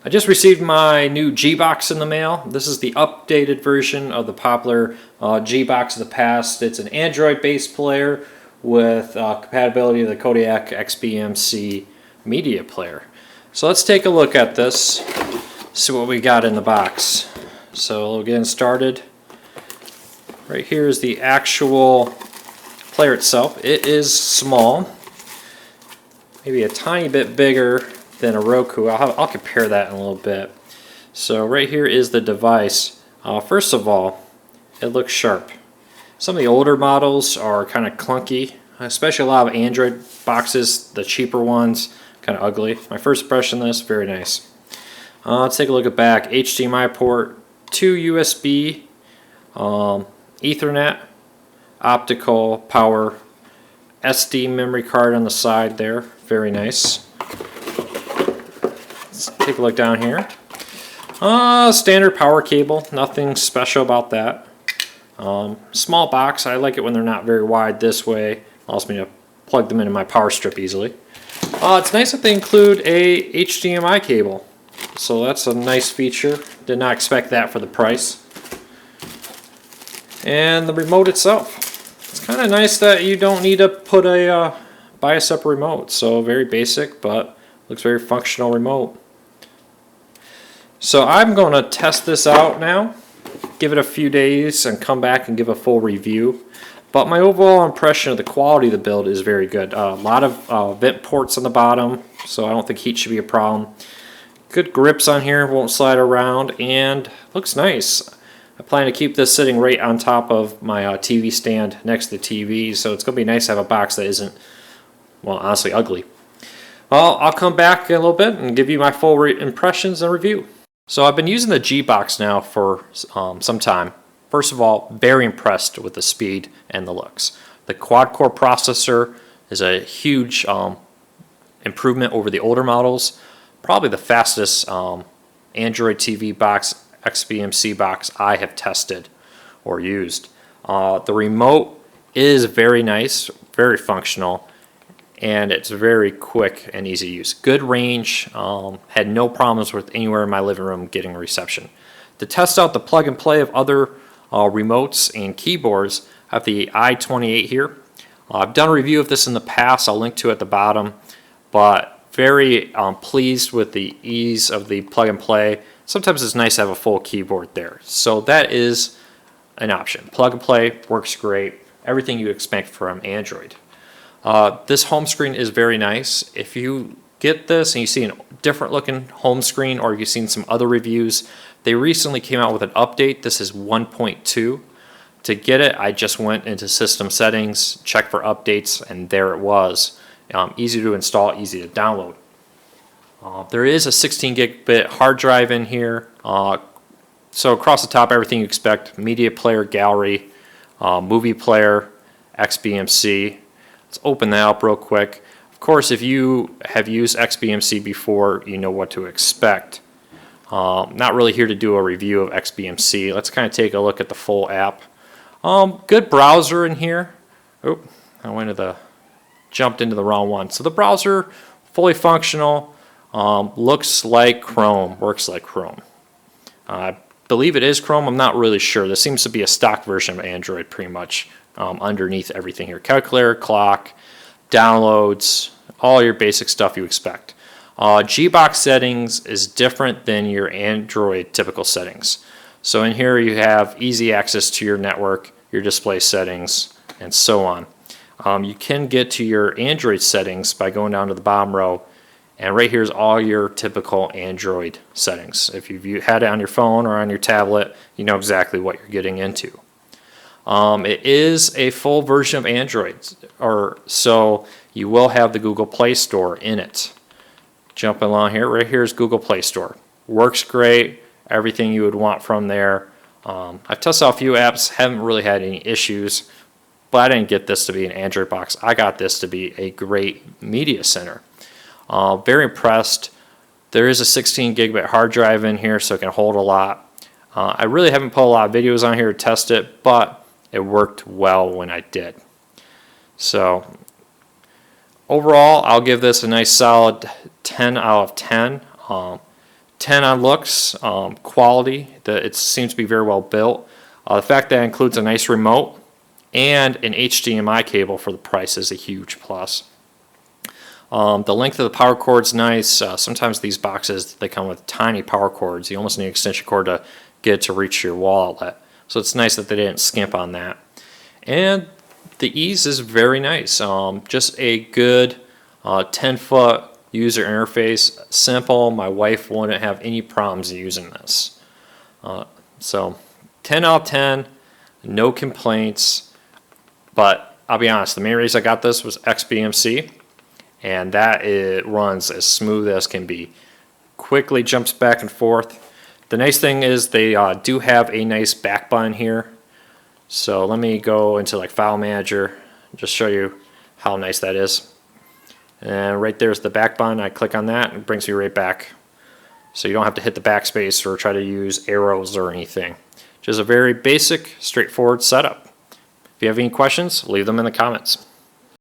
I just received my new G-Box in the mail. This is the updated version of the popular G-Box of the past. It's an Android-based player with compatibility to the Kodi XBMC media player. So let's take a look at this, see what we got in the box. So getting started. Right here is the actual player itself. It is small, maybe a tiny bit bigger than a Roku. I'll compare that in a little bit. So right here is the device. First of all, it looks sharp. Some of the older models are kind of clunky, especially a lot of Android boxes, the cheaper ones, kind of ugly. My first impression of this, very nice. Let's take a look at back. HDMI port, 2 USB, Ethernet, optical, power, SD memory card on the side there, very nice. Let's take a look down here. Standard power cable, nothing special about that. Small box, I like it when they're not very wide this way. Allows me to plug them into my power strip easily. It's nice that they include a HDMI cable, so that's a nice feature. Did not expect that for the price. And the remote itself. It's kind of nice that you don't need to buy a separate remote. So very basic, but looks very functional remote. So I'm going to test this out now, give it a few days, and come back and give a full review. But my overall impression of the quality of the build is very good. A lot of vent ports on the bottom, so I don't think heat should be a problem. Good grips on here, won't slide around, and looks nice. I plan to keep this sitting right on top of my TV stand next to the TV, so it's going to be nice to have a box that isn't, well, honestly ugly. Well, I'll come back in a little bit and give you my full impressions and review. So I've been using the G-Box now for some time. First of all, very impressed with the speed and the looks. The quad-core processor is a huge improvement over the older models. Probably the fastest Android TV box, XBMC box I have tested or used. The remote is very nice, very functional, and it's very quick and easy to use. Good range, had no problems with anywhere in my living room getting reception. To test out the plug and play of other remotes and keyboards, I have the i28 here. I've done a review of this in the past, I'll link to it at the bottom, but very pleased with the ease of the plug and play. Sometimes it's nice to have a full keyboard there. So that is an option. Plug and play works great, everything you expect from Android. This home screen is very nice. If you get this and you see a different looking home screen, or you've seen some other reviews, they recently came out with an update. This is 1.2. To get it, I just went into system settings, checked for updates, and there it was. Easy to install, easy to download. There is a 16 gigabit hard drive in here. So across the top, everything you expect: media player, gallery, movie player, XBMC. Let's open that up real quick. Of course, if you have used XBMC before, you know what to expect. Not really here to do a review of XBMC. Let's kind of take a look at the full app. Good browser in here. Oh, jumped into the wrong one. So the browser, fully functional, looks like Chrome, works like Chrome. I believe it is Chrome. I'm not really sure. This seems to be a stock version of Android pretty much. Underneath everything here: calculator, clock, downloads, all your basic stuff you expect. G-Box settings is different than your Android typical settings. So in here you have easy access to your network, your display settings, and so on. You can get to your Android settings by going down to the bottom row, and right here is all your typical Android settings. If you've had it on your phone or on your tablet, you know exactly what you're getting into. It is a full version of Android, so you will have the Google Play Store in it. Jumping along here, right here is Google Play Store. Works great, everything you would want from there. I've tested out a few apps, haven't really had any issues, but I didn't get this to be an Android box. I got this to be a great media center. Very impressed. There is a 16 gigabit hard drive in here, so it can hold a lot. I really haven't put a lot of videos on here to test it, but it worked well when I did. So overall, I'll give this a nice solid 10 out of 10. 10 on looks, quality. It seems to be very well built. The fact that it includes a nice remote and an HDMI cable for the price is a huge plus. The length of the power cord's nice. Sometimes these boxes, they come with tiny power cords. You almost need an extension cord to get it to reach your wall outlet. So it's nice that they didn't skimp on that. And the ease is very nice. Just a good 10-foot user interface. Simple. My wife wouldn't have any problems using this. So 10 out of 10. No complaints. But I'll be honest, the main reason I got this was XBMC. And that it runs as smooth as can be. Quickly jumps back and forth. The nice thing is they do have a nice back button here. So let me go into like File Manager, just show you how nice that is. And right there's the back button. I click on that and it brings me right back. So you don't have to hit the backspace or try to use arrows or anything. Just a very basic, straightforward setup. If you have any questions, leave them in the comments.